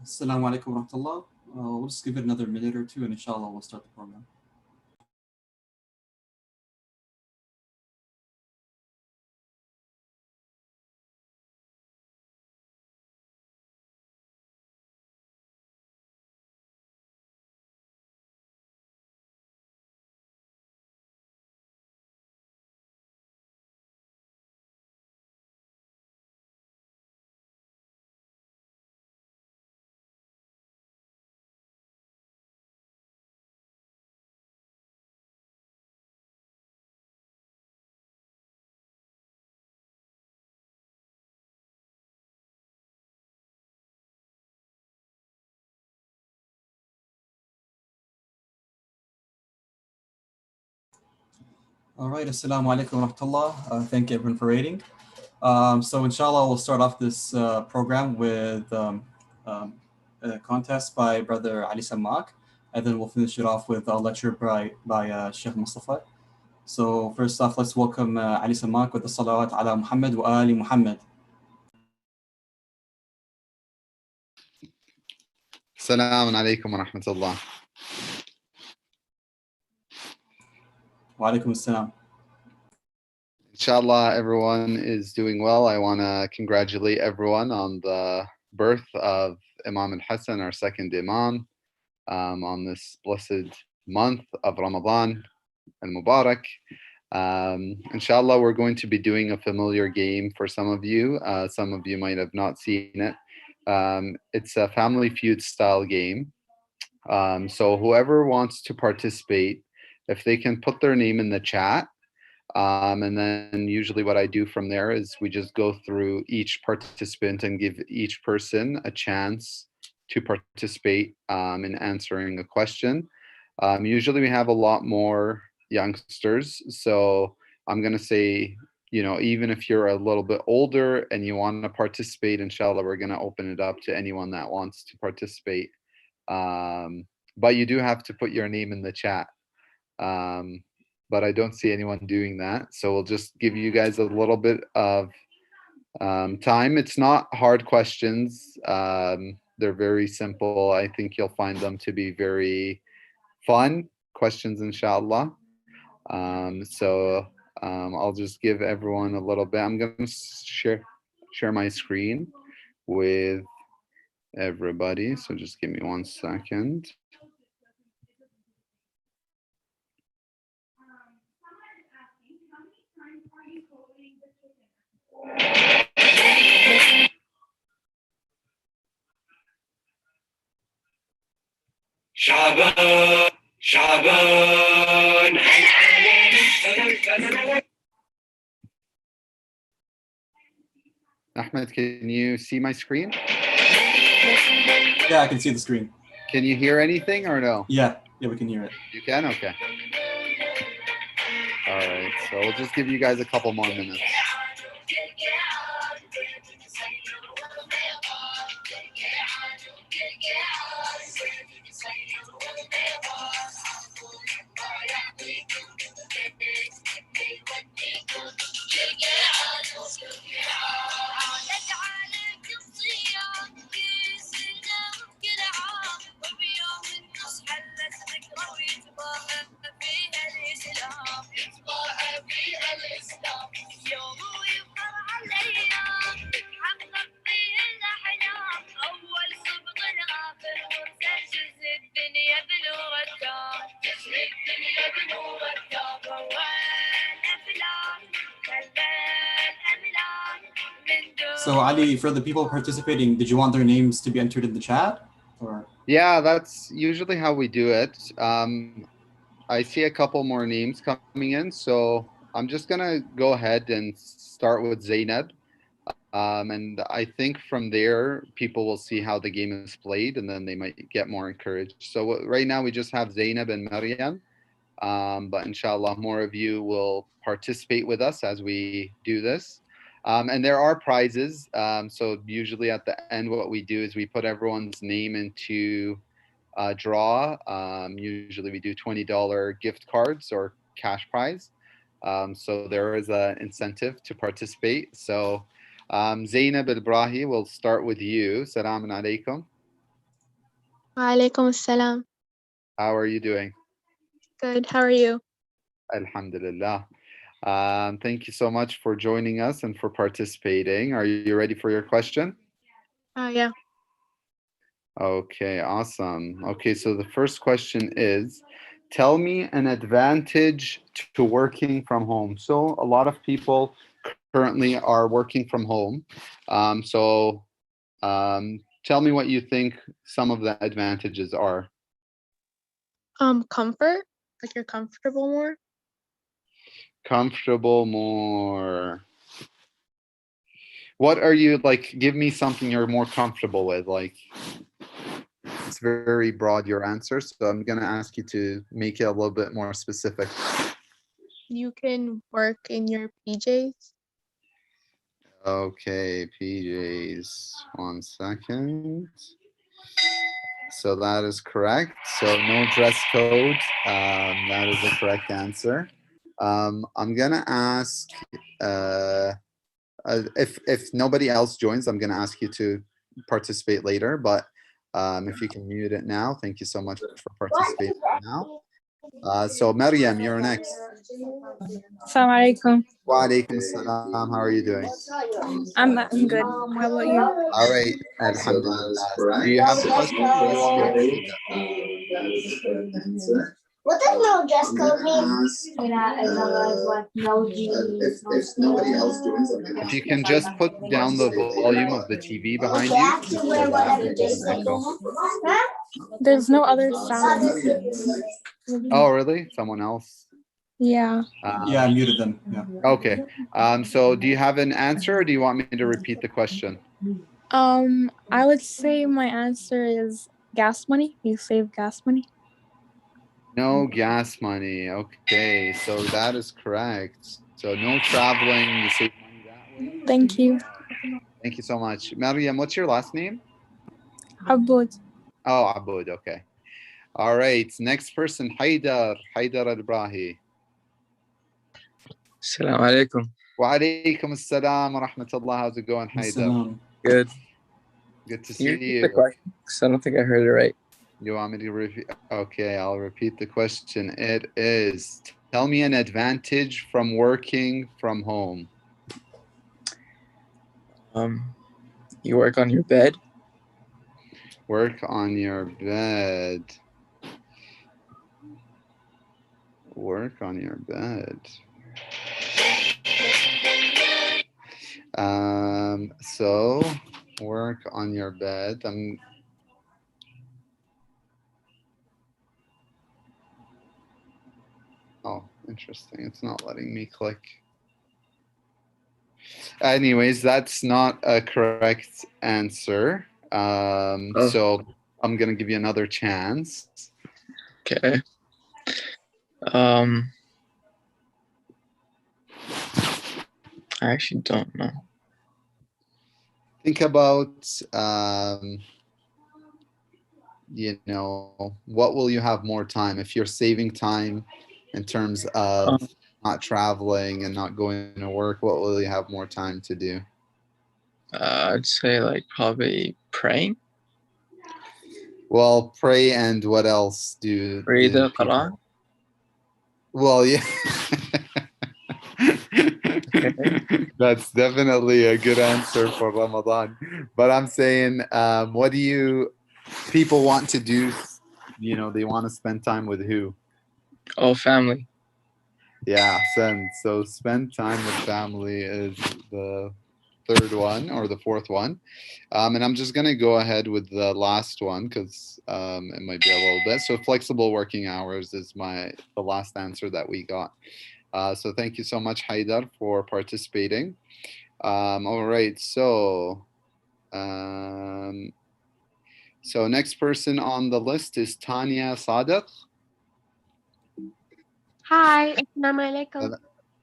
Assalamu alaikum wa rahmatullah. We'll just give it another minute or two and inshallah we'll start the program. All right, Assalamu alaikum wa rahmatullah. Thank you everyone for waiting. So inshallah we'll start off this program with a contest by Brother Ali Samak, and then we'll finish it off with a lecture by Sheikh Mustafa. So first off, let's welcome Ali Samak with the salawat ala Muhammad wa ali Muhammad. Assalamu alaikum wa rahmatullah. Wa alaikum assalam. Inshallah, everyone is doing well. I want to congratulate everyone on the birth of Imam al-Hassan, our second Imam, on this blessed month of Ramadan al-Mubarak. Inshallah, we're going to be doing a familiar game for some of you. Some of you might have not seen it. It's a Family Feud style game. So whoever wants to participate, if they can put their name in the chat, and then usually what I do from there is we just go through each participant and give each person a chance to participate in answering a question. Usually we have a lot more youngsters, so I'm going to say, even if you're a little bit older and you want to participate, inshallah, we're going to open it up to anyone that wants to participate. But you do have to put your name in the chat. But I don't see anyone doing that. So we'll just give you guys a little bit of time. It's not hard questions. They're very simple. I think you'll find them to be very fun questions, inshallah. I'll just give everyone a little bit. I'm going to share my screen with everybody. So just give me 1 second. شعبان Ahmed, can you see my screen? Yeah, I can see the screen. Can you hear anything or no? Yeah, we can hear it. You can? Okay. All right, so we'll just give you guys a couple more minutes. So Ali, for the people participating, did you want their names to be entered in the chat? Or yeah, that's usually how we do it. I see a couple more names coming in, so I'm just gonna go ahead and start with Zainab. And I think from there, people will see how the game is played, and then they might get more encouraged. So right now, we just have Zainab and Maryam. But inshallah, more of you will participate with us as we do this. And there are prizes. So usually at the end, what we do is we put everyone's name into a draw. Usually we do $20 gift cards or cash prize. So there is an incentive to participate. So Zainab Ibrahi, we'll start with you. Salaam alaikum. Walaikum assalam. How are you doing? Good. How are you? Alhamdulillah. Thank you so much for joining us and for participating. Are you ready for your question? Yeah. Okay, awesome. Okay, so the first question is, tell me an advantage to working from home. So a lot of people currently are working from home. Tell me what you think some of the advantages are. Comfort. Like you're comfortable more. Comfortable more. What are you like? Give me something you're more comfortable with. Like, it's very broad, your answer. So I'm going to ask you to make it a little bit more specific. You can work in your PJs. Okay, PJs. 1 second. So that is correct. So no dress code. That is the correct answer. I'm going to ask, if nobody else joins, I'm going to ask you to participate later. But if you can mute it now, thank you so much for participating now. So Maryam, you're next. Assalamu alaikum. Wa alaikum salam. How are you doing? I'm good. How about you? All right. Alhamdulillah. Do you have the question or do you want me to repeat that? What does no dress code mean? If nobody else joins, I'm gonna If you can just put down the volume of the TV behind you, just so that it doesn't echo. There's no other sound. Oh, really? Someone else? Yeah. Yeah, I muted them. Yeah. Okay. So do you have an answer or do you want me to repeat the question? I would say my answer is gas money. You save gas money. No gas money. Okay, so that is correct. So no traveling, you save money that way. Thank you. Thank you so much. Maryam, what's your last name? Abud. Oh, Abud, okay. All right, next person, Haidar Al-Brahi. Assalamu alaikum. Wa alaikum assalam wa rahmatullah. How's it going, Haidar? Assalam. Good. Good to Can see you repeat you. the question? Because I don't think I heard it right. You want me to repeat? Okay, I'll repeat the question. It is, tell me an advantage from working from home. You work on your bed. Work on your bed. Work on your bed. So work on your bed. Oh, interesting. It's not letting me click. Anyways, that's not a correct answer. So I'm gonna give you another chance. Okay. I actually don't know. Think about, what will you have more time if you're saving time in terms of not traveling and not going to work? What will you have more time to do? I'd say like probably praying. Well, pray and what else do Read the people? Quran. Well, yeah. That's definitely a good answer for Ramadan. But I'm saying, what do people want to do? They want to spend time with who? Oh, family. Yeah, so spend time with family is the third one or the fourth one. And I'm just going to go ahead with the last one because it might be a little bit. So flexible working hours is the last answer that we got. So thank you so much, Haidar, for participating. All right, so next person on the list is Tanya Sadiq. Hi, assalamu alaikum.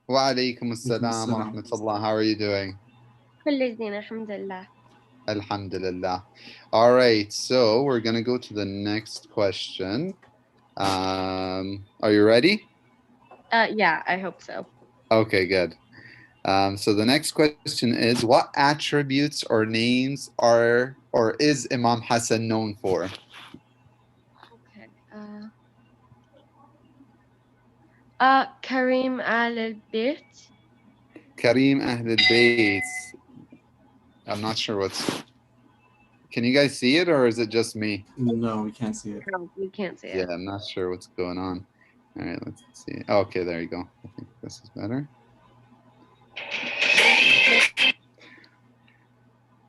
Wa alaikum assalam wa rahmatullah. How are you doing? كل زين الحمد لله. Alhamdulillah. All right, so we're gonna go to the next question. Are you ready? Yeah, I hope so. Okay, good. So the next question is, what attributes or names is Imam Hassan known for? كريم آل البيت. Kareem Ahl al-Bayt. I'm not sure what's. Can you guys see it, or is it just me? No, we can't see it. No, we can't see Yeah, it. I'm not sure what's going on. All right, let's see. Oh, okay, there you go. I think this is better.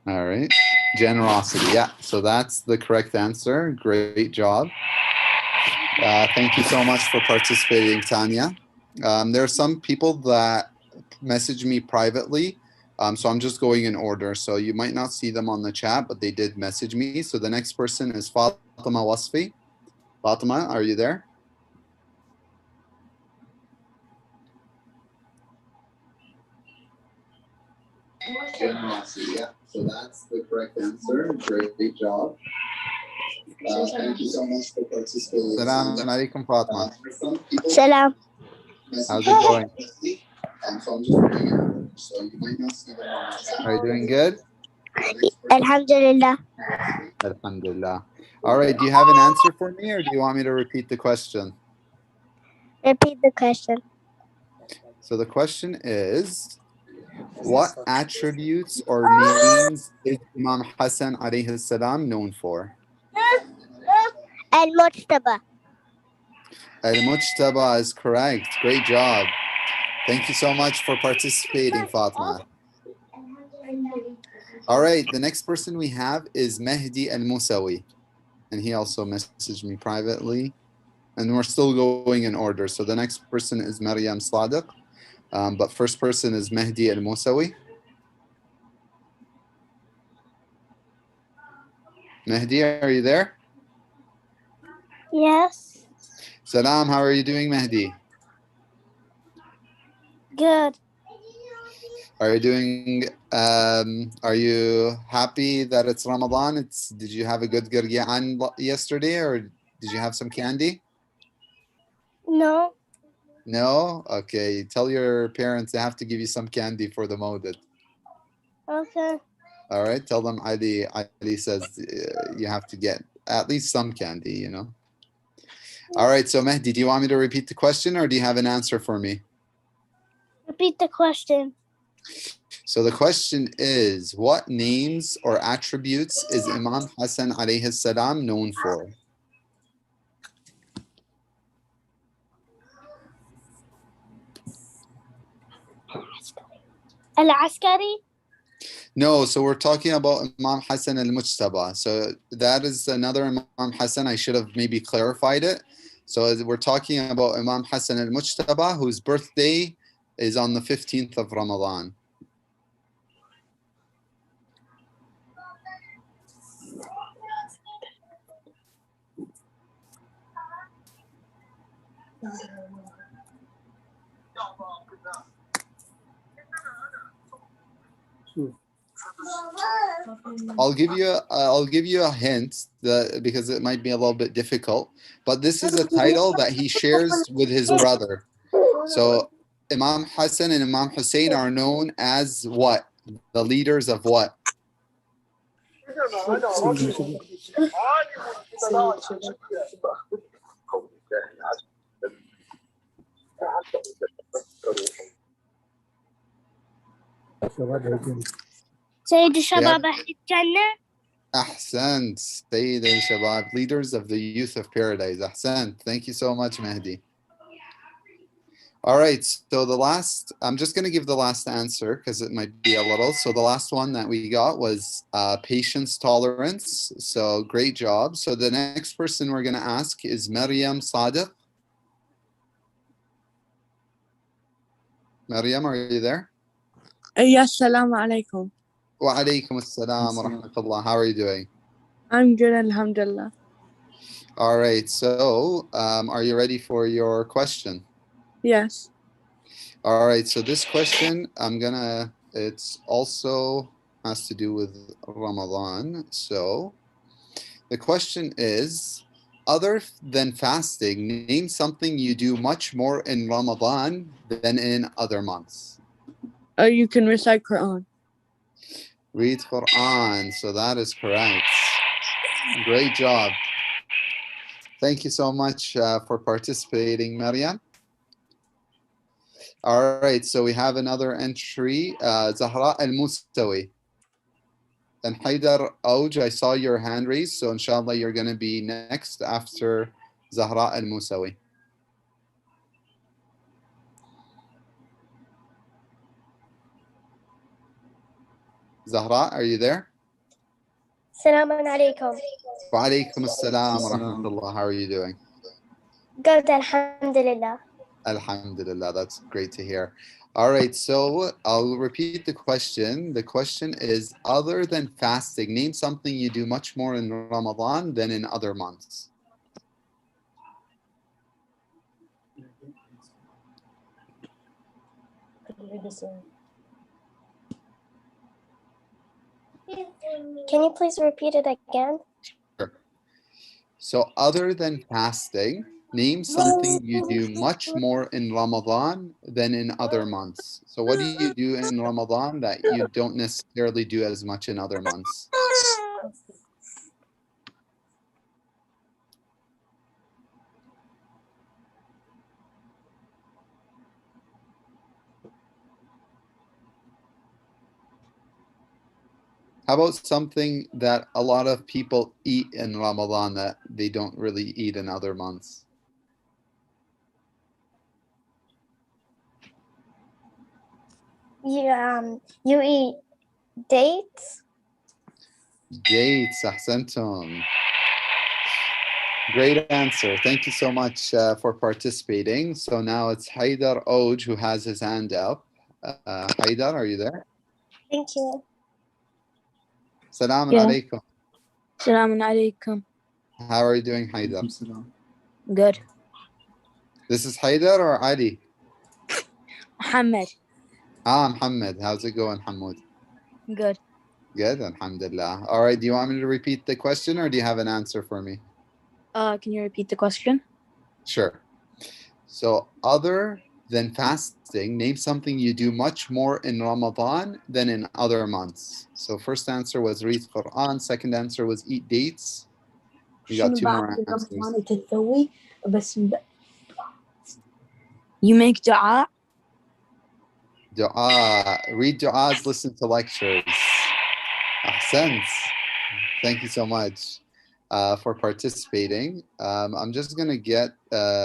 All right. Generosity. Yeah, so that's the correct answer. Great job. Thank you so much for participating, Tanya. There are some people that message me privately, so I'm just going in order. So you might not see them on the chat, but they did message me. So the next person is Fatima Wasfi. Fatima, are you there? Generosity, yeah. So that's the correct answer. Great job. Thank you so much for participating. Assalamu alaikum, Fatima. Salam. How's it going? Are you doing good? Alhamdulillah. Alhamdulillah. All right. Do you have an answer for me, or do you want me to repeat the question? Repeat the question. So the question is, what attributes or names is Imam Hassan alayhi salam known for? Al-Mujtaba. Al-Mujtaba is correct. Great job. Thank you so much for participating, Fatma. All right, the next person we have is Mehdi Al-Musawi. And he also messaged me privately. And we're still going in order. So the next person is Maryam Sadiq. But first person is Mehdi Al-Musawi. Mehdi, are you there? Yes. Salam, how are you doing, Mehdi? Good. Are you doing, are you happy that it's Ramadan? Did you have a good Girgi'an yesterday, or did you have some candy? No. No? Okay, tell your parents they have to give you some candy for the Maulid. Okay. All right, tell them Ali says you have to get at least some candy, you know. All right, so Mehdi, do you want me to repeat the question, or do you have an answer for me? Repeat the question. So the question is, what names or attributes is Imam Hassan alayhi salam known for? Al-Askari. No, so we're talking about Imam Hassan al-Mujtaba. So that is another Imam Hassan. I should have maybe clarified it. So we're talking about Imam Hassan al-Mujtaba, whose birthday is on the 15th of Ramadan. I'll give you a hint because it might be a little bit difficult, but this is a title that he shares with his brother. So Imam Hassan and Imam Hussein are known as what? The leaders of what? سيد الشباب أهل الجنة. Ahsant, Sayyid al-Shabab, leaders of the youth of paradise. Ahsant. Thank you so much, Mehdi. All right, so the last, I'm just going to give the last answer because it might be a little. So the last one that we got was patience tolerance. So great job. So the next person we're going to ask is Maryam Sadiq. Maryam, are you there? Yes, Assalamu alaikum. Wa alaikum assalam wa rahmatullah. How are you doing? I'm good, alhamdulillah. All right, so are you ready for your question? Yes. All right, so this question, it's also has to do with Ramadan. So the question is, other than fasting, name something you do much more in Ramadan than in other months. You can recite Quran. Read Quran, so that is correct. Great job. Thank you so much for participating, Maryam. All right, so we have another entry. Zahra al-Mustawi. And Haidar Auj, I saw your hand raised, so inshallah you're going to be next after Zahra al-Musawi. Zahra, are you there? Assalamu alaikum. Wa alaikum assalam wa Assalam. rahmatullah. How are you doing? Good, alhamdulillah. Alhamdulillah, that's great to hear. All right, so I'll repeat the question. The question is, other than fasting, name something you do much more in Ramadan than in other months. Can you please repeat it again? Sure. So other than fasting, name something you do much more in Ramadan than in other months. So what do you do in Ramadan that you don't necessarily do as much in other months? How about something that a lot of people eat in Ramadan that they don't really eat in other months? You eat dates? Dates, ahsantum. Great answer. Thank you so much for participating. So now it's Haidar Oj who has his hand up. Haidar, are you there? Thank you. Salaam Yeah. alaikum. Assalamu alaikum. How are you doing, Haidar? Assalam. Good. This is Haidar or Ali? Muhammad. Muhammad. How's it going, Hamoud? Good. Good, alhamdulillah. All right, do you want me to repeat the question or do you have an answer for me? Can you repeat the question? Sure. So other than fasting, name something you do much more in Ramadan than in other months. So first answer was read Quran. Second answer was eat dates. You got two more answers. You make dua? Dua. Read du'as, listen to lectures. Ahsant. Thank you so much for participating. I'm just going to get,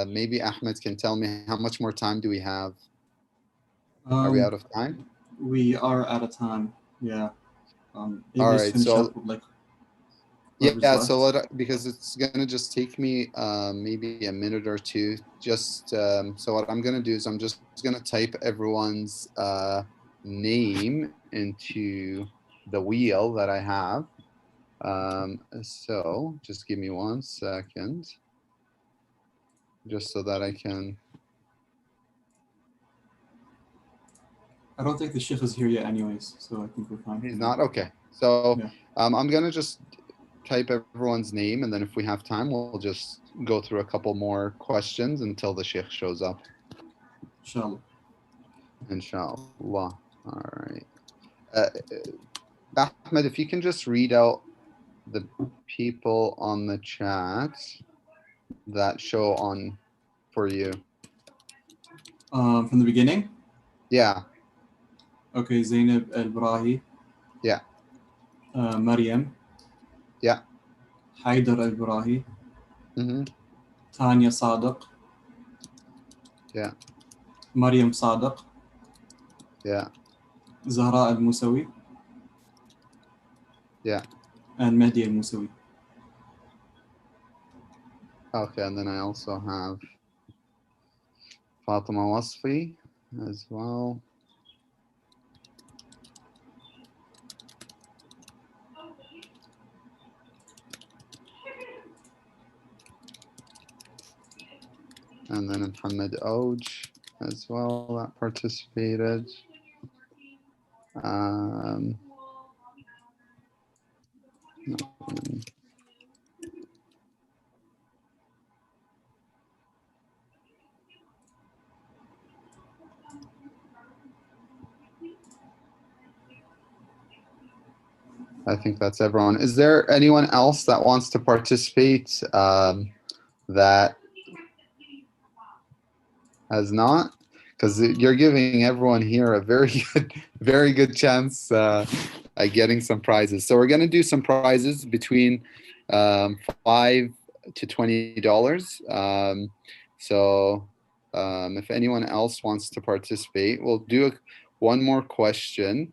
maybe Ahmed can tell me how much more time do we have? Are we out of time? We are out of time. Yeah. Maybe All just right, finish so up with like yeah, whatever's so left. because it's gonna just take me maybe a minute or two. Just so what I'm gonna do is I'm just gonna type everyone's name into the wheel that I have. So just give me 1 second, just so that I can. I don't think the Sheikh is here yet anyways, so I think we're fine. He's not? Okay. So Yeah. I'm going to just type everyone's name, and then if we have time, we'll just go through a couple more questions until the Sheikh shows up. Inshallah. Inshallah. All right. Ahmed, if you can just read out the people on the chat that show on for you. From the beginning? Yeah. Okay, Zainab Al-Brahi. Yeah. Maryam. Yeah. Haidar Al-Brahi. Mm-hmm. Tanya Sadiq. Yeah. Maryam Sadiq. Yeah. Zahra Al-Musawi. Yeah. And Mehdi Al-Musawi. Okay, and then I also have Fatima Wasfi as well. And then Muhammad Oj as well that participated. I think that's everyone. Is there anyone else that wants to participate that has not? because you're giving everyone here a very good chance at getting some prizes. So we're going to do some prizes between $5 to $20. If anyone else wants to participate, we'll do one more question.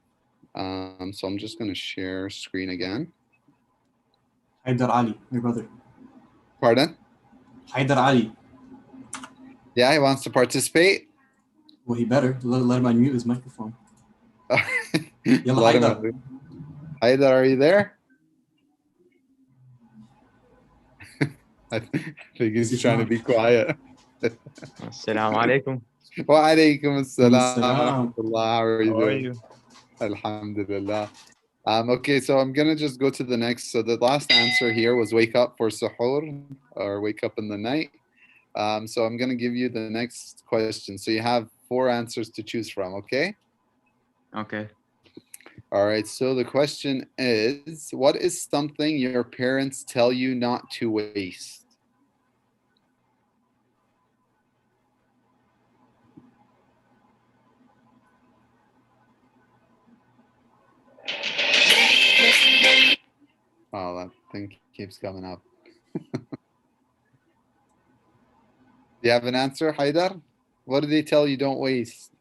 So I'm just going to share screen again. Haidar Ali, my brother. Pardon? Haidar Ali. Yeah, he wants to participate. Well, he better. Let him unmute his microphone. Yalla, Let him Haidar. know. Haidar, are you there? I think he's trying to be quiet. Assalamu alaikum. Wa alaikum assalam wa Assalam. rahmatullah. How are you How are doing? you? Alhamdulillah. Okay, so I'm gonna just go to the next. So the last answer here was wake up for suhoor or wake up in the night. So I'm gonna give you the next question. So you have 4 answers to choose from, okay? Okay. All right, so the question is, what is something your parents tell you not to waste? Oh, that thing keeps coming up. Do you have an answer, Haidar? What do they tell you don't waste?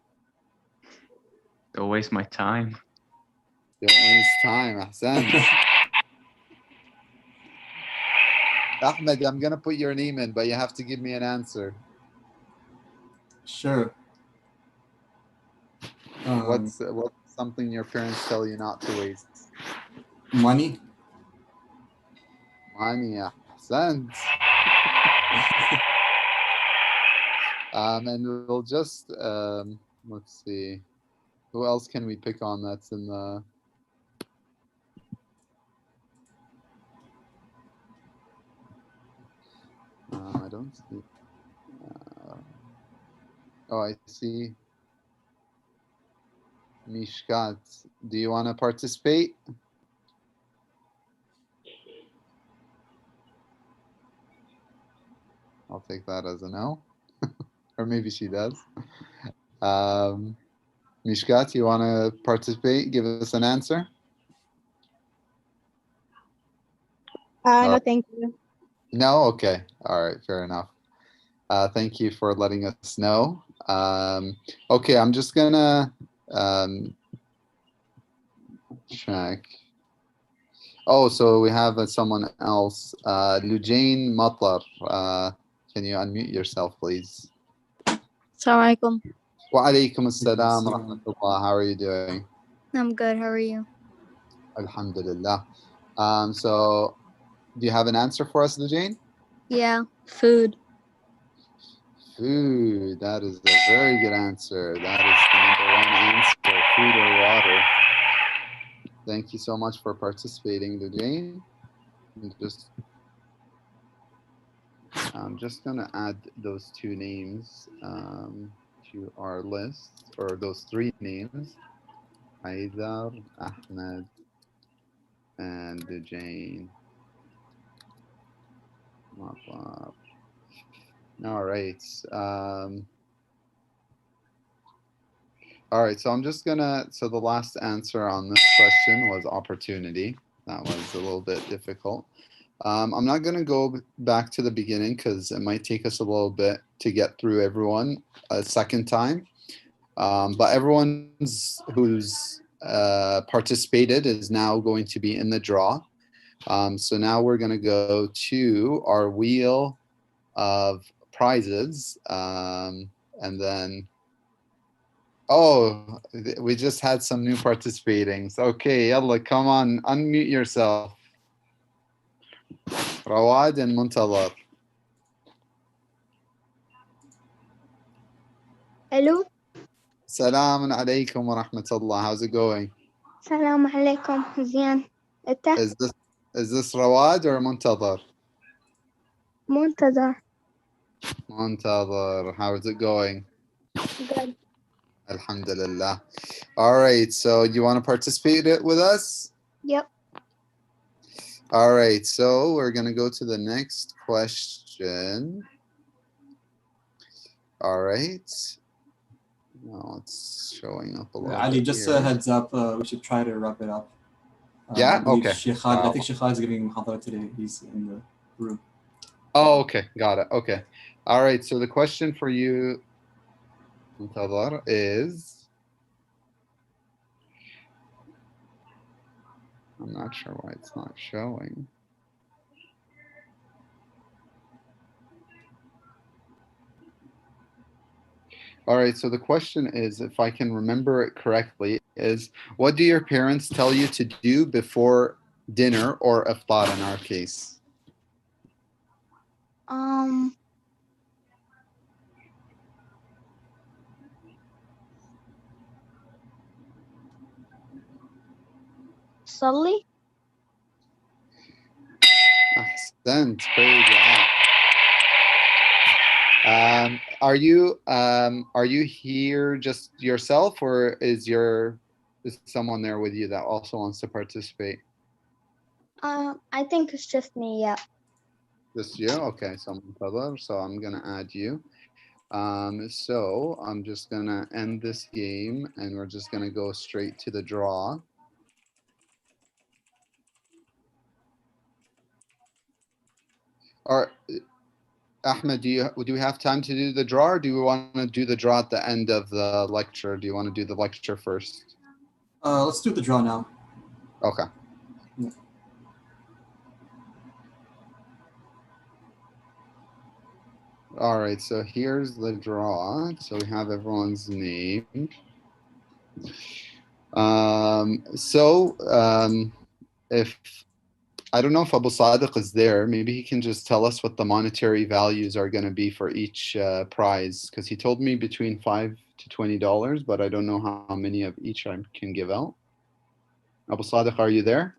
Don't waste my time. Don't waste time, Ahsan. Ahmed, I'm gonna put your name in, but you have to give me an answer. Sure. What's something your parents tell you not to waste? Money? Money, Ahsan. And we'll just let's see, who else can we pick on that's in the I don't see. Oh, I see. Mishkat, do you want to participate? I'll take that as a no. Or maybe she does. Mishkat, you want to participate? Give us an answer? No, thank you. No? Okay. All right. Fair enough. Thank you for letting us know. Okay, I'm just going to check. Oh, so we have someone else. Lujain Matar. Can you unmute yourself, please? Assalamu alaikum. Wa alaikum assalam wa rahmatullah. How are you doing? I'm good. How are you? Alhamdulillah. So, do you have an answer for us, Lujain? Yeah, food. Food. That is a very good answer. That is the number 1 answer. Food or water. Thank you so much for participating, Lujain. I'm just gonna add those 2 names to our list, or those 3 names, Haidar, Ahmed, and Lujain. All right. All right, so I'm just gonna, so the last answer on this question was opportunity. That was a little bit difficult. I'm not gonna go back to the beginning because it might take us a little bit to get through everyone a second time. But everyone who's participated is now going to be in the draw. So now we're gonna go to our wheel of prizes, and then, oh, we just had some new participating. So, okay, yalla, come on, unmute yourself. Rawad and Muntazar. Hello. Salaam alaikum wa rahmatullah. How's it going? Salam alaikum. زين. أنت؟ Is this Rawad or Muntazar? منتظر. Muntazar, how is it going? Good. Alhamdulillah. All right, so you want to participate with us? Yep. All right, so we're going to go to the next question. All right. No, it's showing up a little Ali, bit just a weird. heads up, we should try to wrap it up. I Yeah, believe okay. Sheikh Khalid, I think Sheikh Khalid is giving muhadara today. He's in the room. Oh, okay, got it. Okay. All right, so the question for you, Muntadhar, is, I'm not sure why it's not showing. All right, so the question is, if I can remember it correctly, is what do your parents tell you to do before dinner or iftar in our case? صلي. Ahsant, very good. Are you here just yourself, or is someone there with you that also wants to participate? I think it's just me, yeah. Just you? Okay, so I'm gonna add you. So I'm just gonna end this game and we're just gonna go straight to the draw. All right, Ahmed, do we have time to do the draw, or do we want to do the draw at the end of the lecture? Do you want to do the lecture first? Let's do the draw now. Okay. Yeah. All right, so here's the draw. So we have everyone's name. If I don't know if Abu Sadiq is there, maybe he can just tell us what the monetary values are going to be for each prize, because he told me between $5 to $20, but I don't know how many of each I can give out. Abu Sadiq, are you there?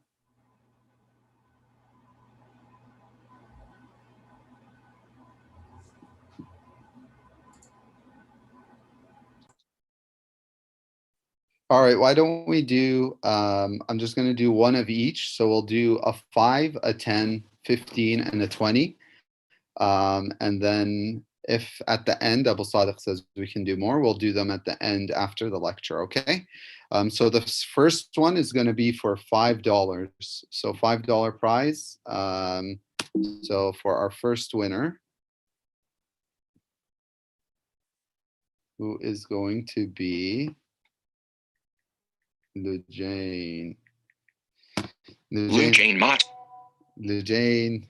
All right, why don't we do, I'm just going to do one of each. So we'll do a 5, a 10, 15, and a 20. And then if at the end Abu Sadiq says we can do more, we'll do them at the end after the lecture, okay? So the first one is going to be for $5. So $5 prize. So for our first winner, who is going to be Lujane. Lujane Mott. Lujane,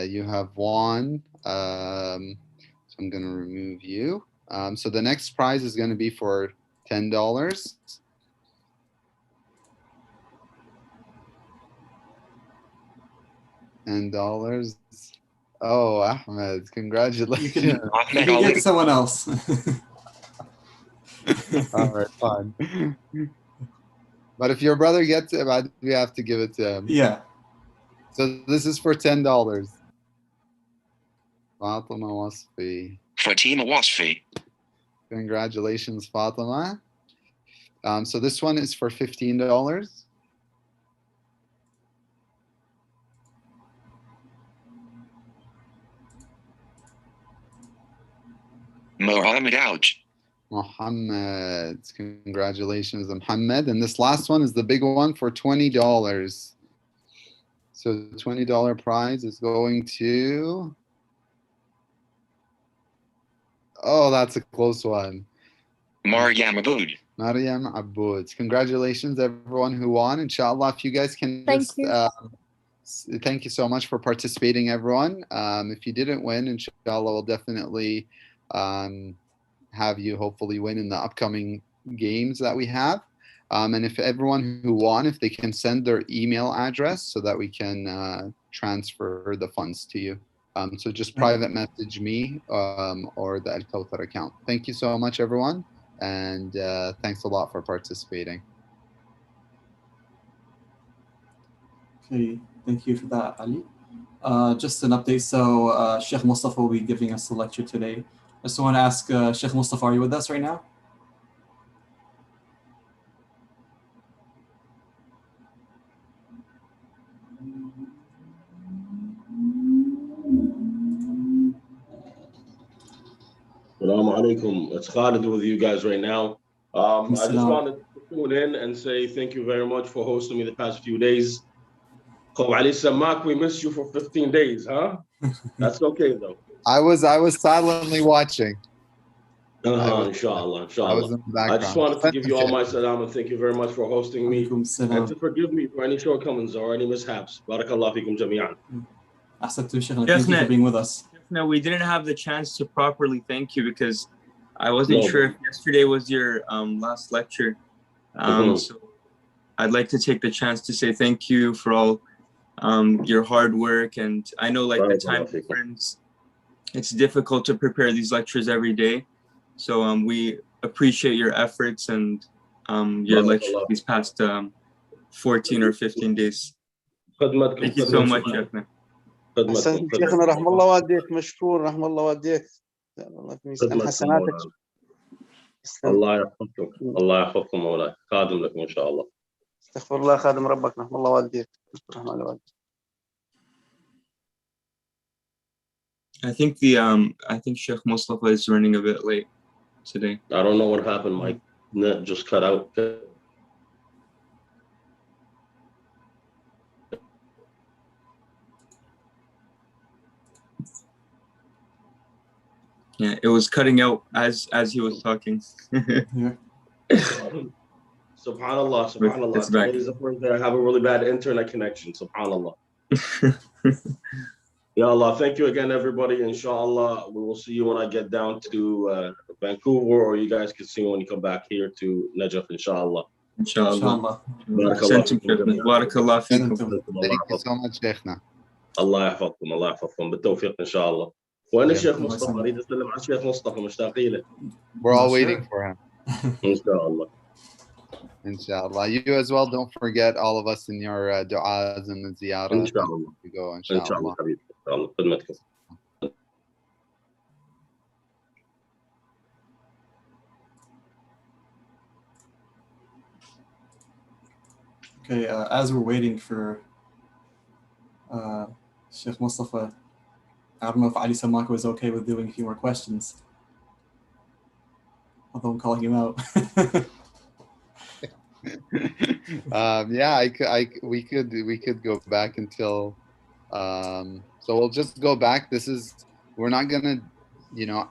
you have won. So I'm going to remove you. So the next prize is going to be for $10. $10. Oh, Ahmed, congratulations. You can get to someone else. All right, fine. But if your brother gets it, we have to give it to him. Yeah. So this is for $10. Fatima Wasfi. Fatima Wasfi. Congratulations, Fatima. So this one is for $15. Mohammed Ouch. Muhammad. Congratulations, Muhammad. And this last one is the big one for $20. So the $20 prize is going to... Oh, that's a close one. Maryam Aboud. Maryam Aboud. Congratulations, everyone who won. Inshallah, if you guys can just... Thank you so much for participating, everyone. If you didn't win, inshallah, we'll definitely have you hopefully win in the upcoming games that we have. And if everyone who won, if they can send their email address so that we can transfer the funds to you. So just private message me or the Al-Kawthar account. Thank you so much, everyone. And thanks a lot for participating. Okay, thank you for that, Ali. Just an update. So Sheikh Mustafa will be giving us a lecture today. I just want to ask Sheikh Mustafa, are you with us right now? Assalamu alaikum. It's Khalid with you guys right now. I just wanted to tune in and say thank you very much for hosting me the past few days. Ali Samak, we missed you for 15 days, huh? That's okay though. I was silently watching. Inshallah, I was inshallah. in the I just background. wanted to give you all my salam and thank you very much for hosting me Salam. and to forgive me for any shortcomings or any mishaps. Barakallah fikum jami'an. Thank you for being with us. No, we didn't have the chance to properly thank you because I wasn't sure if yesterday was your last lecture. So I'd like to take the chance to say thank you for all your hard work. And I know like the time difference, it's difficult to prepare these lectures every day. So we appreciate your efforts and your lectures these past 14 or 15 days. Thank you so much, Sheikhna. أحسنت شيخنا رحم الله والديك مشكور رحم الله والديك الله يسلم حسناتك الله يحفظكم الله يحفظكم مولاي خادم لكم إن شاء الله استغفر الله خادم ربك رحم الله والديك رحم الله والديك I think I think Sheikh Mustafa is running a bit late today. I don't know what happened. My net just cut out. Yeah, it was cutting out as he was talking. Subhanallah, subhanallah. It's back. Today's the first day I have a really bad internet connection. Subhanallah. Ya Allah, thank you again, everybody. Inshallah, we will see you when I get down to Vancouver, or you guys can see me when you come back here to Najaf, inshallah. Inshallah. Barakallah fikum. Thank you so much, Sheikhna. الله يحفظكم الله يحفظكم بالتوفيق إن شاء الله. وين الشيخ مصطفى؟ أريد أسلم على الشيخ مصطفى مشتاقين له. We're all waiting for him. إن شاء الله. Inshallah. You as well. Don't forget all of us in your du'as and the ziyarah. Inshallah. You go, إن شاء الله حبيبي. إن شاء الله خدمتكم. Okay, as we're waiting for Sheikh Mustafa, I don't know if Ali Samaka is okay with doing a few more questions. Although I'm calling him out. Yeah, we could go back until so we'll just go back. We're not gonna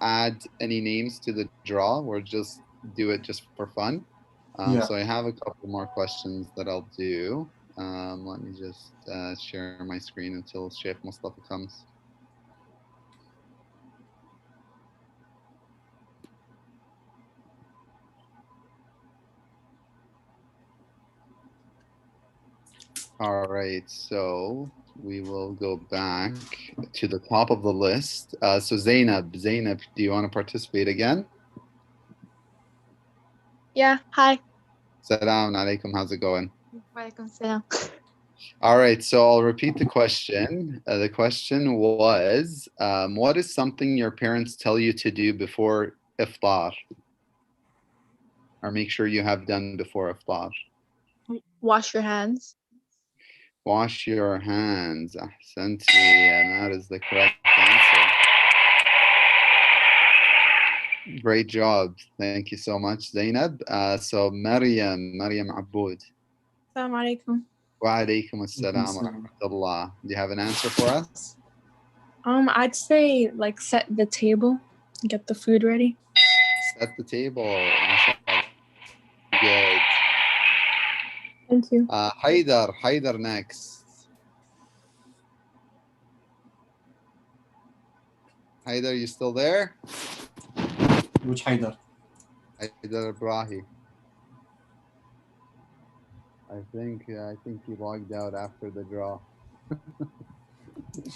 add any names to the draw. We'll just do it just for fun. So I have a couple more questions that I'll do. Let me just share my screen until Sheikh Mustafa comes. All right, so we will go back to the top of the list. So Zainab, do you want to participate again? Yeah, hi. Salam alaikum, how's it going? Walaikum salam. All right, so I'll repeat the question. The question was, what is something your parents tell you to do before iftar? Or make sure you have done before iftar? Wash your hands. Wash your hands. Ahsanti, and that is the correct answer. Great job. Thank you so much, Zainab. So Maryam Aboud. Assalamu alaikum. Wa alaikum assalam wa rahmatullah. Do you have an answer for us? I'd say like set the table, get the food ready. Set the table. MashaAllah. Good. Thank you. Haidar next. Haidar, you still there? Which Haidar? Haidar Ibrahim. I think he logged out after the draw.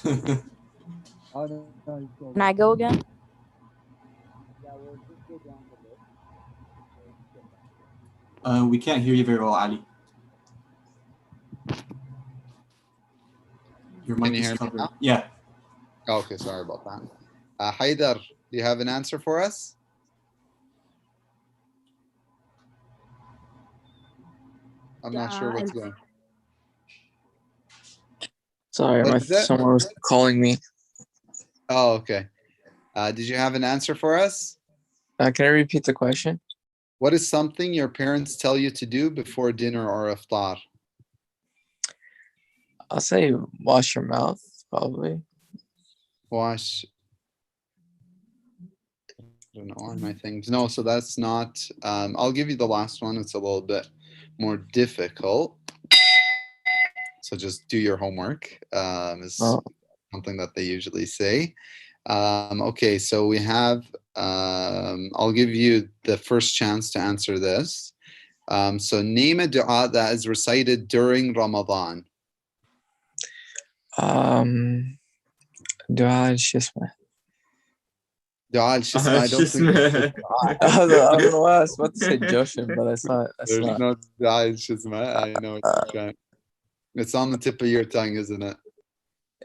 Can I go again? We can't hear you very well, Ali. Your mic Can you is hear me covered. now? Yeah. Oh, okay, sorry about that. Haidar, do you have an answer for us? I'm not sure what's going on. Sorry, someone was calling me. Oh, okay. Did you have an answer for us? Can I repeat the question? What is something your parents tell you to do before dinner or iftar? I'll say wash your mouth, probably. Wash. I don't know why my things. No, so that's not. I'll give you the last one. It's a little bit more difficult. So just do your homework. Is something that they usually say. Okay, so we have. I'll give you the first chance to answer this. So name a dua that is recited during Ramadan. Dua al-Shisma. Dua al-Shisma. I don't think I don't know why I was about to say Joshin, but that's not. There's no Dua al-Shisma. I know what you're trying. It's on the tip of your tongue, isn't it?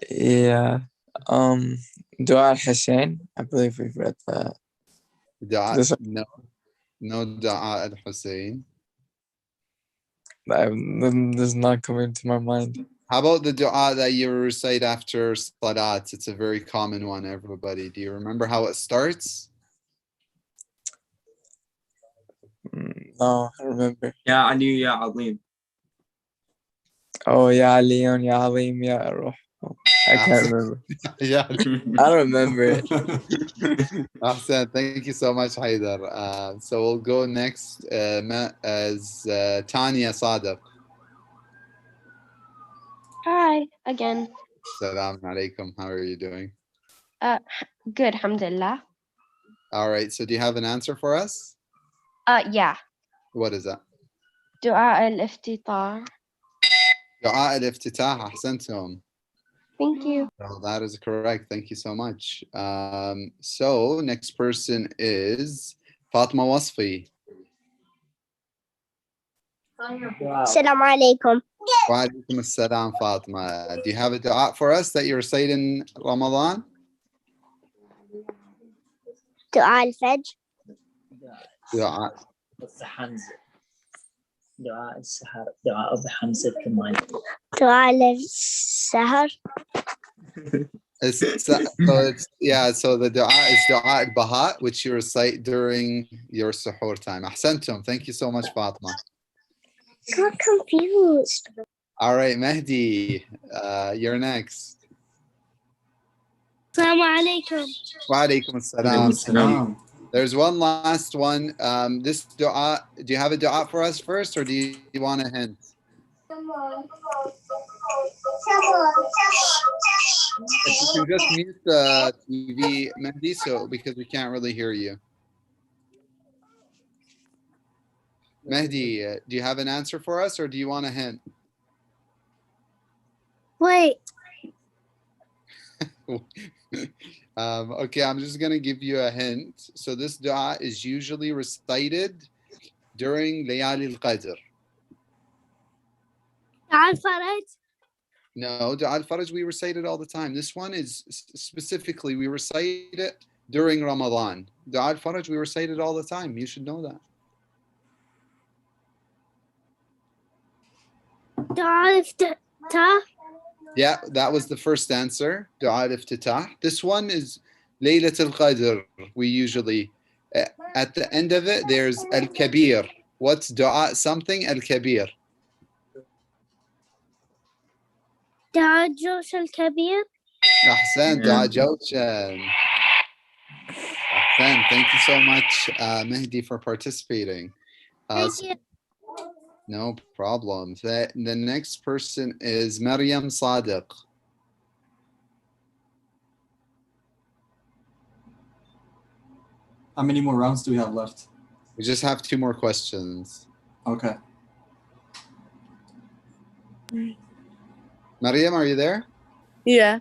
Yeah. Dua al-Hussein. I believe we've read that. Dua, no Dua al-Hussein. This is not coming to my mind. How about the dua that you recite after salat? It's a very common one, everybody. Do you remember how it starts? No, I remember. Yeah, I knew. Yeah, Alim. Oh, Ya Leon, Ya Alim, Ya Ruh. I can't remember. Yeah. I don't remember it. Ahsan, thank you so much, Haidar. So we'll go next as Tanya Sadiq. Hi again. Assalamu alaikum. How are you doing? Good, alhamdulillah. All right. So do you have an answer for us? Yeah. What is that? Dua al-Iftitar. Dua al-Iftitah. Ahsantum. Thank you. Well, that is correct. Thank you so much. So next person is Fatma Wasfi. Assalamu alaikum. Wa alaikum assalam, Fatma. Do you have a dua for us that you recite in Ramadan? Dua al-Fajr. Dua. دعاء السحر دعاء بحمزة كمان Dua al-Sahar. So the dua is dua al-Baha, which you recite during your suhoor time. Ahsantum. Thank you so much, Fatma. Got confused. All right, Mehdi, you're next. Assalamu alaikum. Wa alaikum assalam. There's one last one. This dua, do you have a dua for us first, or do you want a hint? If you can just mute the TV, Mehdi, because we can't really hear you. Mehdi, do you have an answer for us, or do you want a hint? Wait. Okay, I'm just going to give you a hint. So this dua is usually recited during Layali al-Qadr. Dua al-Faraj. No, Dua al-Faraj we recite it all the time. This one is specifically, we recite it during Ramadan. Dua al-Faraj we recite it all the time. You should know that. Dua al-Iftitah. Yeah, that was the first answer. Dua al-Iftitah. This one is Laylat al-Qadr. We usually, at the end of it, there's al-Kabir. What's dua something? Al-Kabir. Dua Josh al-Kabir. Ahsan, dua Jawshan. Ahsan, thank you so much, Mehdi, for participating. Thank you. No problem. The next person is Maryam Sadiq. How many more rounds do we have left? We just have 2 more questions. Okay. Maryam, are you there? Yeah.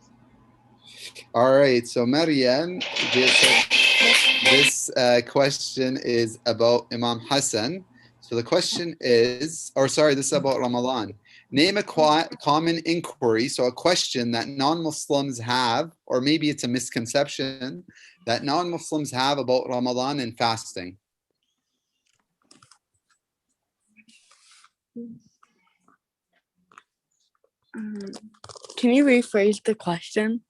All right. So Maryam, this question is about Imam Hassan. So the question is, this is about Ramadan. Name a common inquiry, so a question that non-Muslims have, or maybe it's a misconception that non-Muslims have about Ramadan and fasting. Can you rephrase the question?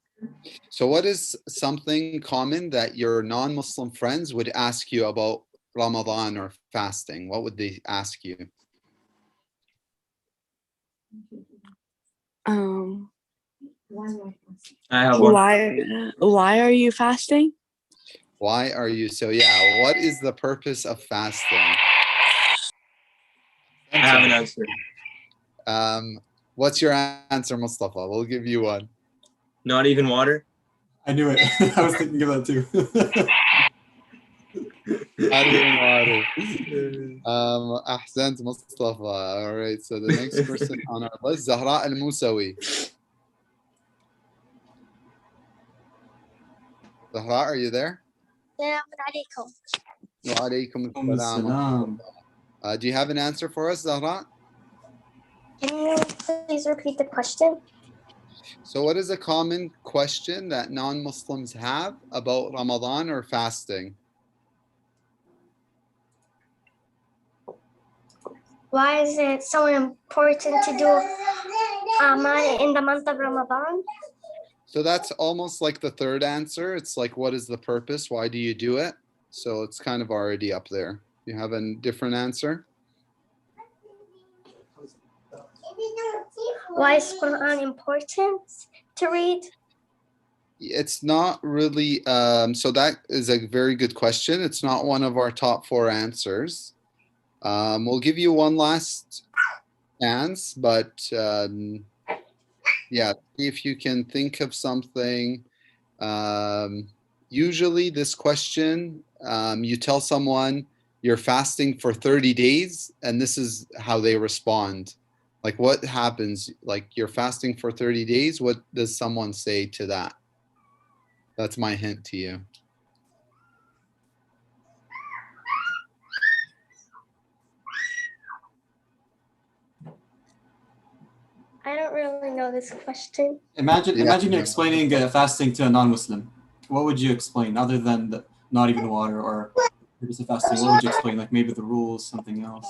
So what is something common that your non-Muslim friends would ask you about Ramadan or fasting? What would they ask you? I have one. Why are you fasting? Why are you so? Yeah. What is the purpose of fasting? I have an answer. What's your answer, Mustafa? We'll give you one. Not even water. I knew it. I was thinking of that too. Not even water. Ahsant Mustafa. All right. So the next person on our list, Zahra Al-Musawi. Zahra, are you there? Wa alaykum assalam. Do you have an answer for us, Zahra? Can you please repeat the question? So what is a common question that non-Muslims have about Ramadan or fasting? Why is it so important to do Amal in the month of Ramadan? So that's almost like the third answer. It's like, what is the purpose? Why do you do it? So it's kind of already up there. You have a different answer? Why is Quran important to read? It's not really, so that is a very good question. It's not one of our top 4 answers. We'll give you one last chance, but yeah, see if you can think of something. Usually this question, you tell someone you're fasting for 30 days, and this is how they respond. Like, what happens? Like, you're fasting for 30 days. What does someone say to that? That's my hint to you. I don't really know this question. Imagine you're explaining fasting to a non-Muslim. What would you explain other than the, not even water or purpose of fasting? What would you explain? Like maybe the rules, something else.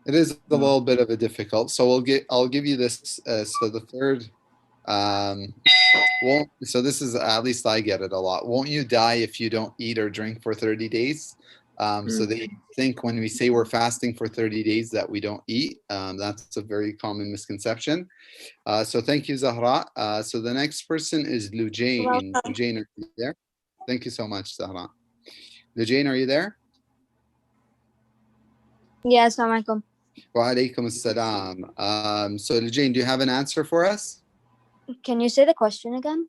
It is a little bit of a difficult. So I'll give you this. So the third, so this is, at least I get it a lot. Won't you die if you don't eat or drink for 30 days? So they think when we say we're fasting for 30 days that we don't eat. That's a very common misconception. So thank you, Zahra. So the next person is Lujain. Lujain, are you there? Thank you so much, Zahra. Lujain, are you there? Yes, Assalamualaikum. Wa alaikum assalam. So Lujain, do you have an answer for us? Can you say the question again?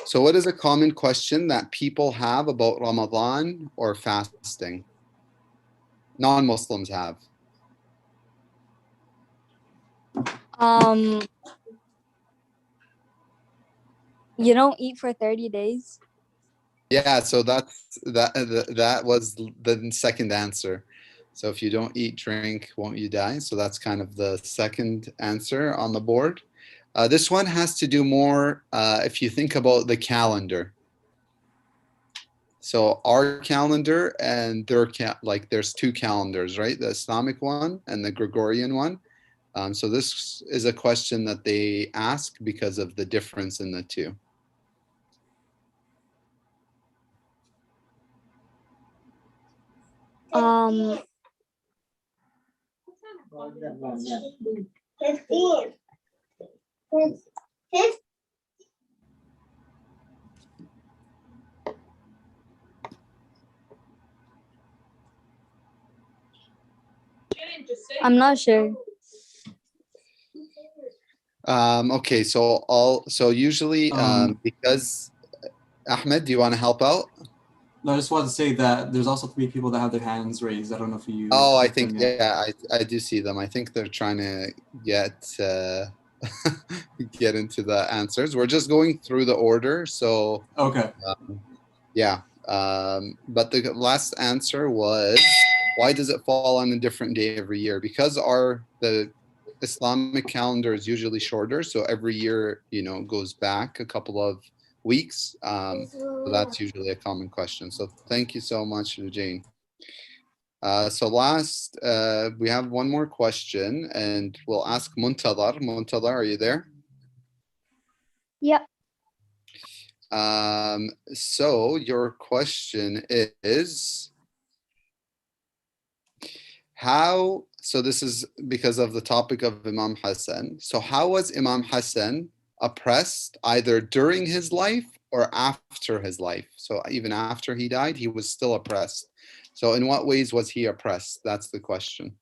So what is a common question that people have about Ramadan or fasting? Non-Muslims have. You don't eat for 30 days? Yeah, so that was the second answer. So if you don't eat, drink, won't you die? So that's kind of the second answer on the board. This one has to do more if you think about the calendar. So our calendar and their like there's 2 calendars, right? The Islamic one and the Gregorian one. So this is a question that they ask because of the difference in the 2. I'm not sure. Okay, so usually because Ahmed, do you want to help out? No, I just wanted to say that there's also 3 people that have their hands raised. I don't know if you. Oh, I think I do see them. I think they're trying to get get into the answers. We're just going through the order, so okay. Yeah, but the last answer was, why does it fall on a different day every year? Because the Islamic calendar is usually shorter, so every year goes back a couple of weeks. So that's usually a common question. So thank you so much, Jane. So last, we have one more question, and we'll ask Muntadar. Muntadar, are you there? Yep. So your question is, how, so this is because of the topic of Imam Hassan. So how was Imam Hassan oppressed either during his life or after his life? So even after he died, he was still oppressed. So in what ways was he oppressed? That's the question.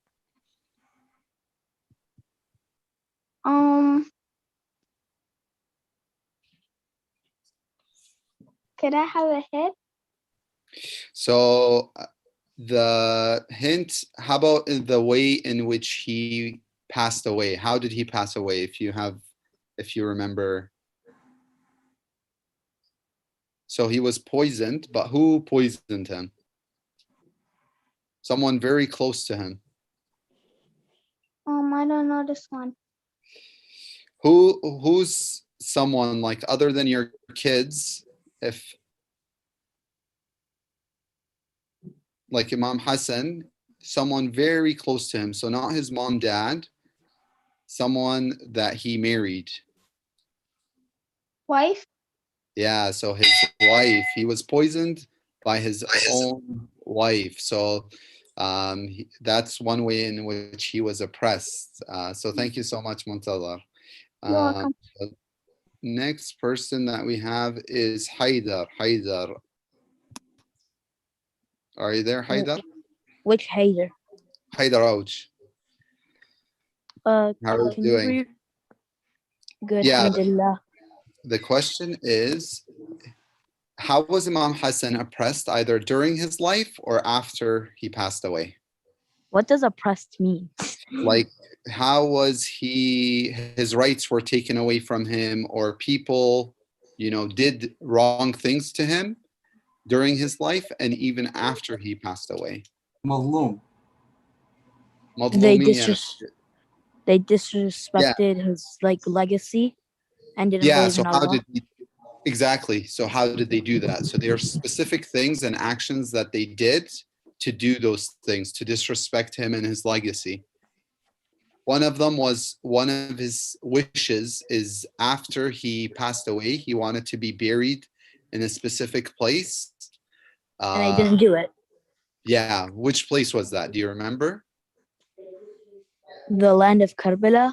Could I have a hint? So the hint, how about in the way in which he passed away? How did he pass away? If you remember. So he was poisoned, but who poisoned him? Someone very close to him. I don't know this one. Who's someone like other than your kids, if like Imam Hassan, someone very close to him, so not his mom, dad, someone that he married. Wife? Yeah, so his wife, he was poisoned by his own wife. So that's one way in which he was oppressed. So thank you so much, Muntadar. You're welcome. So next person that we have is Haidar. Haidar. Are you there, Haidar? Which Haidar? Haidar Ouch. How are you doing? Good, Yeah. alhamdulillah. The question is, how was Imam Hassan oppressed either during his life or after he passed away? What does oppressed mean? Like, how was his rights were taken away from him, or people, did wrong things to him during his life and even after he passed away? Mazlum. They disrespected his legacy and didn't believe so in how Allah. exactly. So how did they do that? So there are specific things and actions that they did to do those things, to disrespect him and his legacy. One of them was, one of his wishes is after he passed away, he wanted to be buried in a specific place. And they didn't do it. Yeah. Which place was that? Do you remember? The land of Karbala.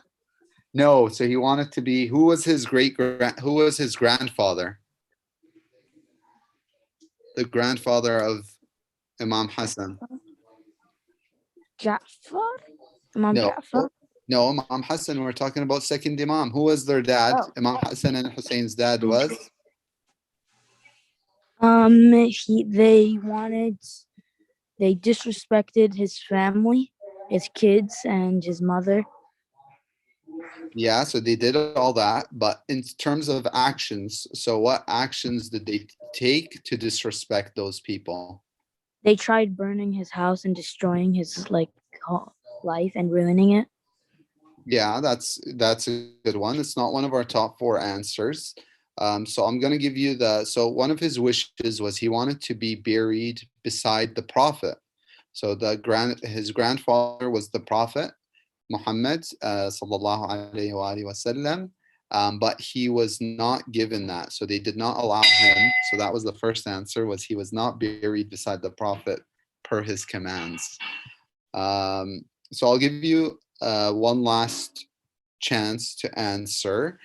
No. So he wanted to be, who was his grandfather? The grandfather of Imam Hassan. Ja'far? Imam Ja'far? No, Imam Hassan, we're talking about second Imam. Who was their dad? Oh. Imam Hassan and Hussein's dad was? They disrespected his family, his kids, and his mother. Yeah, so they did all that, but in terms of actions, so what actions did they take to disrespect those people? They tried burning his house and destroying his life and ruining it. Yeah, that's a good one. It's not one of our top 4 answers. So I'm going to give you so one of his wishes was he wanted to be buried beside the Prophet. So his grandfather was the Prophet Muhammad sallallahu alaihi wasallam, but he was not given that. So they did not allow him. So that was the first answer, was he was not buried beside the Prophet per his commands. So I'll give you one last chance to answer.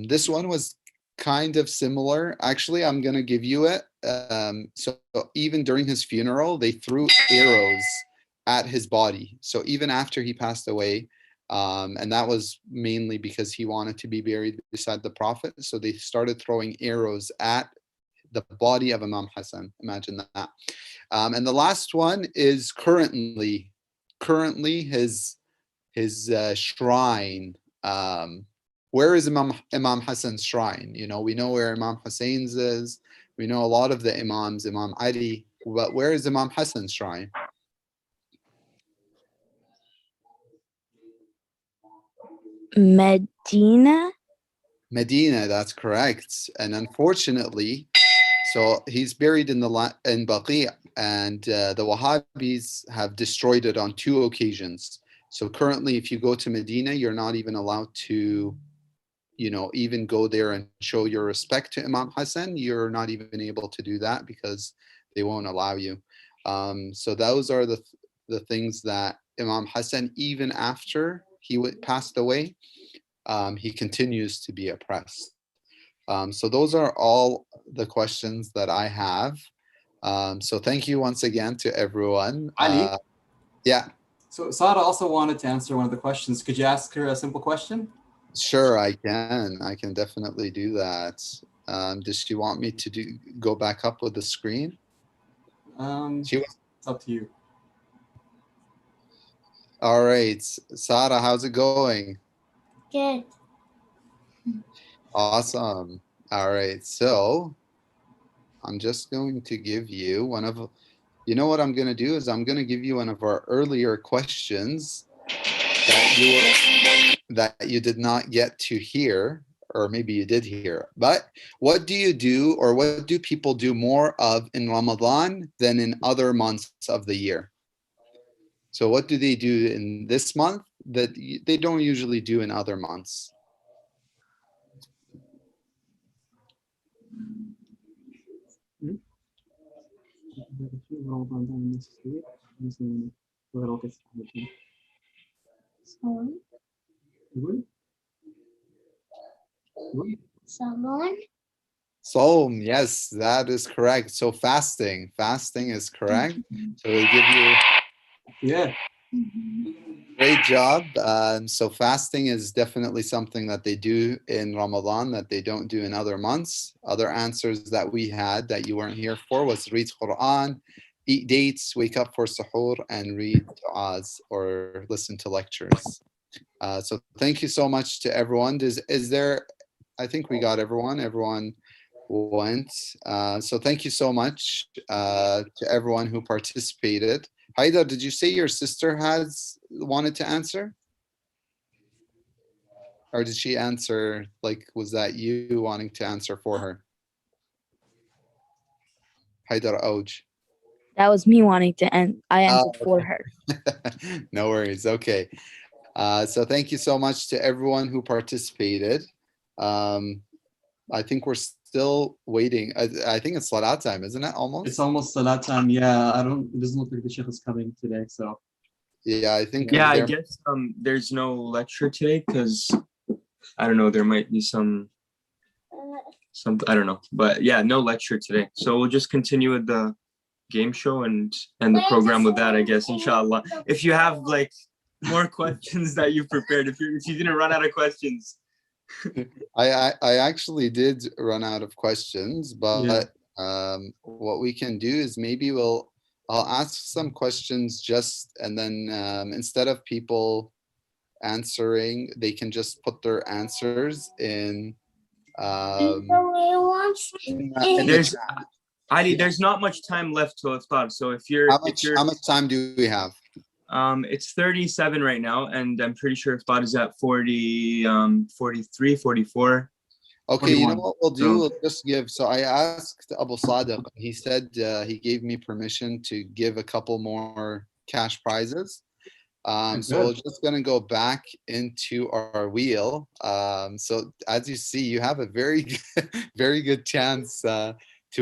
This one was kind of similar. Actually, I'm going to give you it. So even during his funeral, they threw arrows at his body. So even after he passed away, and that was mainly because he wanted to be buried beside the Prophet. So they started throwing arrows at the body of Imam Hassan. Imagine that. And the last one is currently his shrine. Where is Imam Hassan's shrine? We know where Imam Hussein's is. We know a lot of the Imams, Imam Ali, but where is Imam Hassan's shrine? Medina? Medina, that's correct. And unfortunately, So he's buried in in Baqi, and the Wahhabis have destroyed it on 2 occasions. So currently, if you go to Medina, you're not even allowed to, even go there and show your respect to Imam Hassan. You're not even able to do that because they won't allow you. So those are the things that Imam Hassan, even after he passed away, he continues to be oppressed. So those are all the questions that I have. So thank you once again to everyone. Ali? Yeah. So Sarah also wanted to answer one of the questions. Could you ask her a simple question? Sure, I can. I can definitely do that. Does she want me to go back up with the screen? It's up to you. All right. Sarah, how's it going? Good. Awesome. All right. So I'm just going to give you one of, what I'm going to do is I'm going to give you one of our earlier questions that you did not get to hear, or maybe you did hear. But what do you do, or what do people do more of in Ramadan than in other months of the year? So what do they do in this month that they don't usually do in other months? Salon. Saum, yes, that is correct. So fasting is correct. So they give you, yeah, great job. So fasting is definitely something that they do in Ramadan that they don't do in other months. Other answers that we had that you weren't here for was read Quran, eat dates, wake up for suhoor, and read du'as or listen to lectures. So thank you so much to everyone. Is there, I think we got everyone. Everyone went. So thank you so much to everyone who participated. Haida, did you say your sister wanted to answer? Or did she answer, was that you wanting to answer for her? Haidar Oj. That was me wanting to end. I answered for her. No worries. Okay. So thank you so much to everyone who participated. I think we're still waiting. I think it's Salat time, isn't it? Almost. It's almost Salat time. Yeah, it doesn't look like the Sheikh is coming today. So. Yeah, I think. Yeah, I guess there's no lecture today because I don't know. There might be some I don't know, but yeah, no lecture today. So we'll just continue with the game show and the program with that, I guess. Inshallah. If you have more questions that you prepared, if you didn't run out of questions. I actually did run out of questions, but what we can do is maybe I'll ask some questions and then instead of people answering, they can just put their answers in. There's Ali, there's not much time left till iftar. So how much time do we have? It's 37 right now, and I'm pretty sure iftar is at 40, 43, 44. Okay, 41. You know what we'll do? We'll just give. So I asked Abu Sadiq. He said he gave me permission to give a couple more cash prizes. So we're just going to go back into our wheel. So as you see, you have a very, very good chance to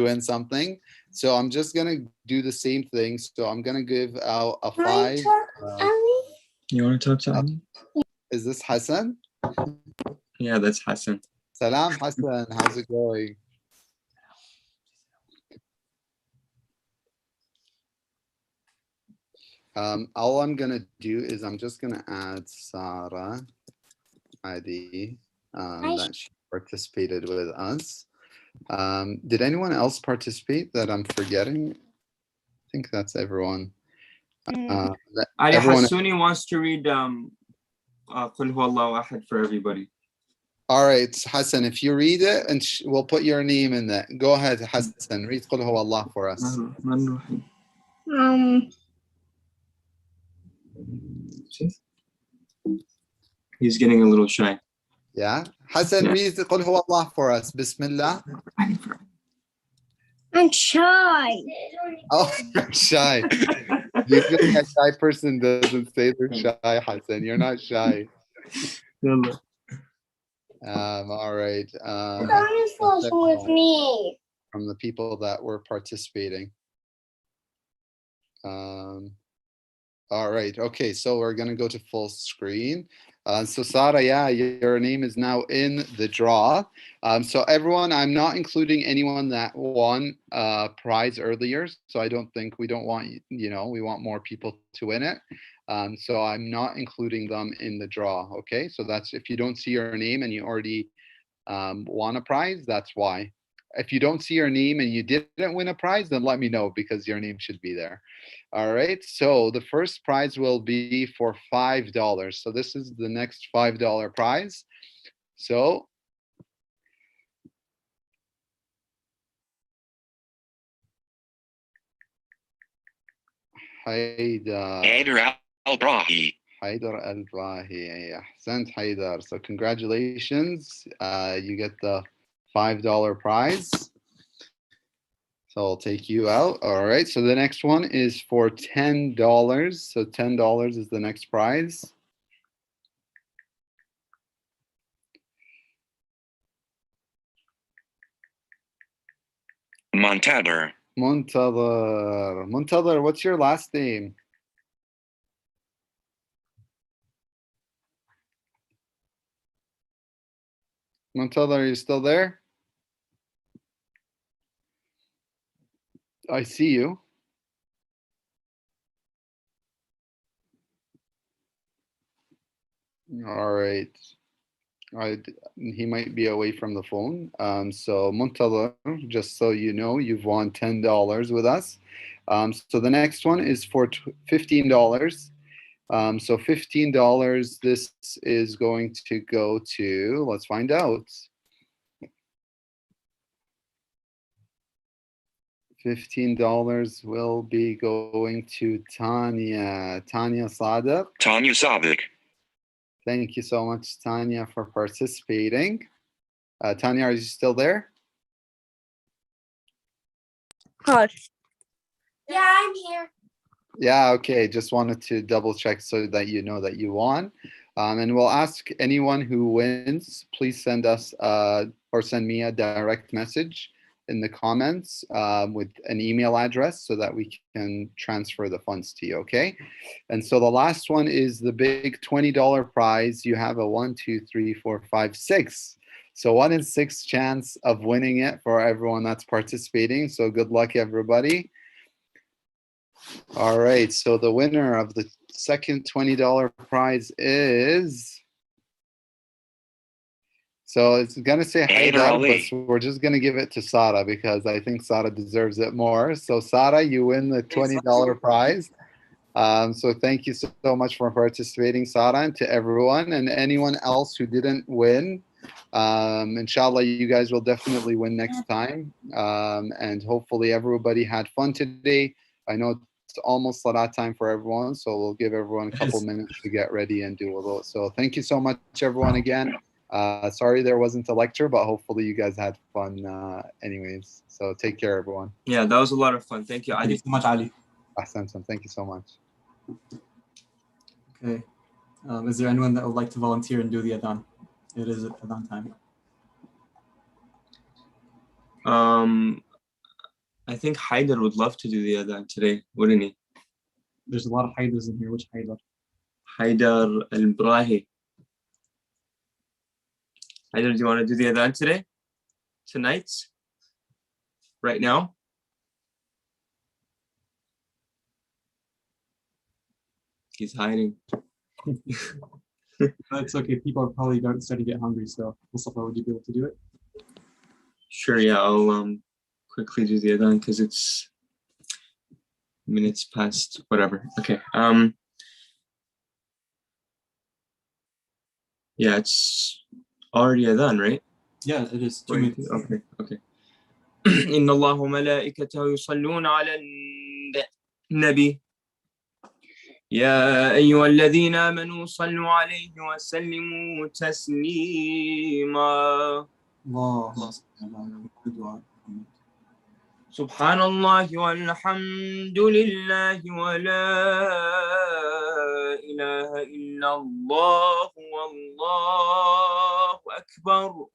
win something. So I'm just going to do the same thing. So I'm going to give out a 5. You want to talk to Ali? Is this Hassan? Yeah, that's Hassan. Salam, Hassan. How's it going? All I'm going to do is I'm just going to add Sarah ID that she participated with us. Did anyone else participate that I'm forgetting? I think that's everyone. Ali Hassouni wants to read Qul Huwallahu Ahad for everybody. All right, Hassan, if you read it, and we'll put your name in there. Go ahead, Hassan. Read Qul Huwallahu for us. He's getting a little shy. Yeah. Hassan, read Qul Huwallahu for us. Bismillah. I'm shy. Oh, you're shy. Usually a shy person doesn't say they're shy, Hassan. You're not shy. All right. With me. From the people that were participating. All right. Okay. So we're going to go to full screen. So Sara, yeah, your name is now in the draw. So everyone, I'm not including anyone that won prize earlier. So I don't think we want we want more people to win it. So I'm not including them in the draw. Okay. So that's if you don't see your name and you already won a prize, that's why. If you don't see your name and you didn't win a prize, then let me know because your name should be there. All right. So the first prize will be for $5. So this is the next $5 prize. So Haider Al-Brahi. Haider Al-Brahi. Ahsant, Haider. So congratulations. You get the $5 prize. So I'll take you out. All right. So the next one is for $10. So $10 is the next prize. Muntadhar. Muntadhar, what's your last name? Muntadhar, are you still there? I see you. All right. He might be away from the phone. So Muntadhar, just so you know, you've won $10 with us. So the next one is for $15. So $15, this is going to go to, let's find out. $15 will be going to Tanya. Tanya Sadiq. Tanya Sadiq. Thank you so much, Tanya, for participating. Tanya, are you still there? Hi. Yeah, I'm here. Yeah, okay. Just wanted to double check so that you know that you won. And we'll ask anyone who wins, please send us or send me a direct message in the comments with an email address so that we can transfer the funds to you, okay? And so the last one is the big $20 prize. You have a 1, 2, 3, 4, 5, 6. So 1 in 6 chance of winning it for everyone that's participating. So good luck, everybody. All right, so the winner of the second $20 prize is, so it's gonna say Haidar, but we're just gonna give it to Sara because I think Sara deserves it more. So Sara, you win the $20 prize. So thank you so much for participating, Sara, and to everyone and anyone else who didn't win. Inshallah, you guys will definitely win next time. And hopefully everybody had fun today. I know it's almost Salat time for everyone, so we'll give everyone a couple minutes to get ready and do wudu. So thank you so much, everyone, again. Sorry there wasn't a lecture, but hopefully you guys had fun anyways. So take care, everyone. Yeah, that was a lot of fun. Thank you, Ali. Thank you so much, Ali. Ahsantum. Thank you so much. Okay. Is there anyone that would like to volunteer and do the adhan? It is adhan time. I think Haider would love to do the adhan today, wouldn't he? There's a lot of Haidars in here. Which Haidar? Haider Al-Brahi. Haider, do you want to do the adhan today? Tonight? Right now? He's hiding. That's okay. People are probably starting to get hungry. So, Mustafa, would you be able to do it? Sure. Yeah, I'll quickly do the adhan because it's minutes past whatever. Okay. Yeah, it's already adhan, right? Yeah, it is 2 minutes. Okay. Okay. إن الله وملائكته يصلون على النبي يا أيها الذين آمنوا صلوا عليه وسلموا تسليما. سبحان الله والحمد لله ولا إله إلا الله والله أكبر.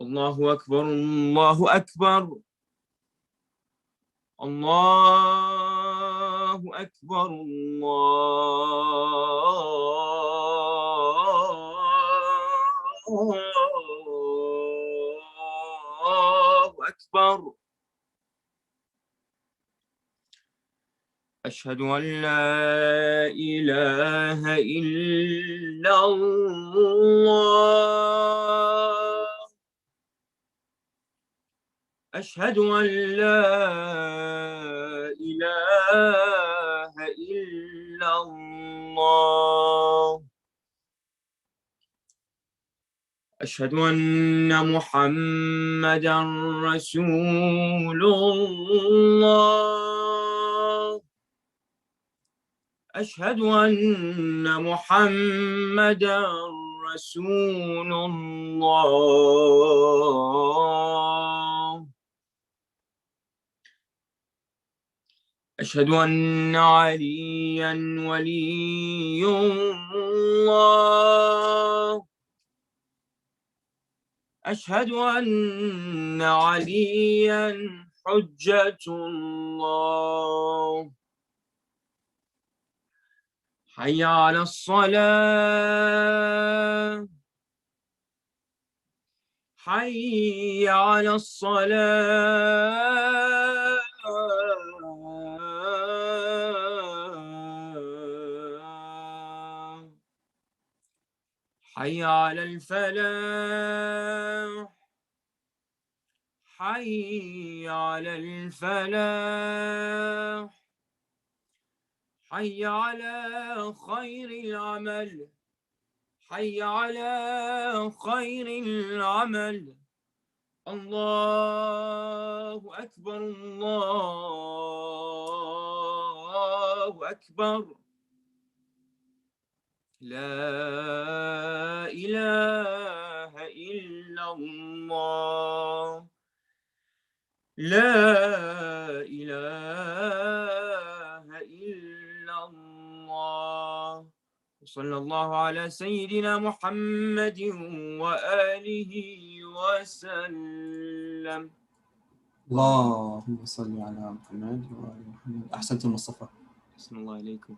الله أكبر الله أكبر الله أكبر الله أكبر. أشهد أن لا إله إلا الله. أشهد أن لا إله إلا الله. أشهد أن محمدا رسول الله. أشهد أن محمدا رسول الله. أشهد أن عليا ولي الله. أشهد أن عليا حجة الله. حي على الصلاة حي على الصلاة حي على الفلاح حي على الفلاح حي على خير العمل حي على خير العمل. الله أكبر الله أكبر. لا إله إلا الله. لا إله إلا الله. وصلى الله على سيدنا محمد وآله وسلم. اللهم صل على محمد وآل محمد. أحسنتم مصطفى. أحسن الله إليكم.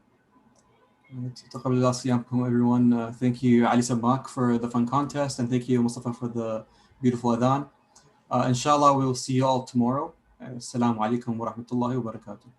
تقبل الله صيامكم everyone. Thank you Ali Sabak for the fun contest, and thank you Mustafa for the beautiful adhan. Inshallah, we will see you all tomorrow. Assalamu alaikum wa rahmatullahi wa barakatuh.